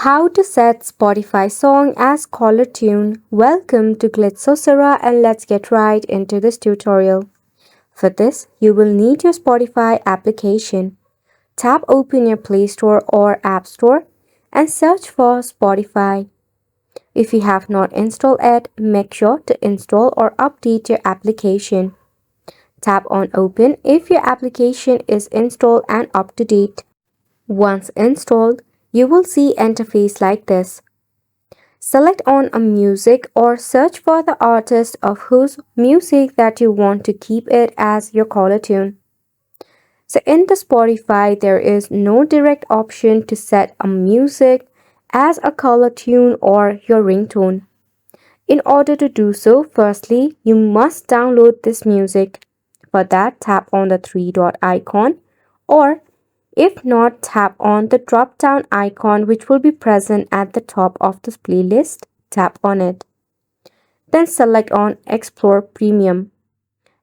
How to set Spotify song as caller tune. Welcome to Glitz and let's get right into this tutorial. For this, you will need your Spotify application. Tap open your Play Store or App Store and search for Spotify. If you have not installed it, make sure to install or update your application. Tap on Open if your application is installed and up to date. Once installed, you will see interface like this. Select on a music or search for the artist of whose music that you want to keep it as your caller tune. So in the Spotify, there is no direct option to set a music as a caller tune or your ringtone. In order to do so, firstly, you must download this music. For that, tap on the three dot icon, or if not, tap on the drop down icon which will be present at the top of this playlist. Tap on it. Then select on Explore Premium.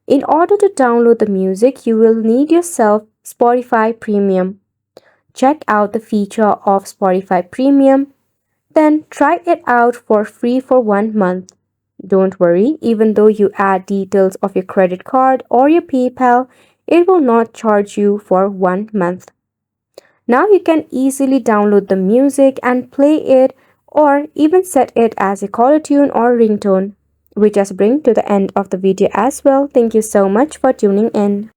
In order to download the music, you will need yourself Spotify Premium. Check out the feature of Spotify Premium. Then try it out for free for 1 month. Don't worry, even though you add details of your credit card or your PayPal, it will not charge you for 1 month. Now you can easily download the music and play it or even set it as a caller tune or ringtone. We just bring to the end of the video as well. Thank you so much for tuning in.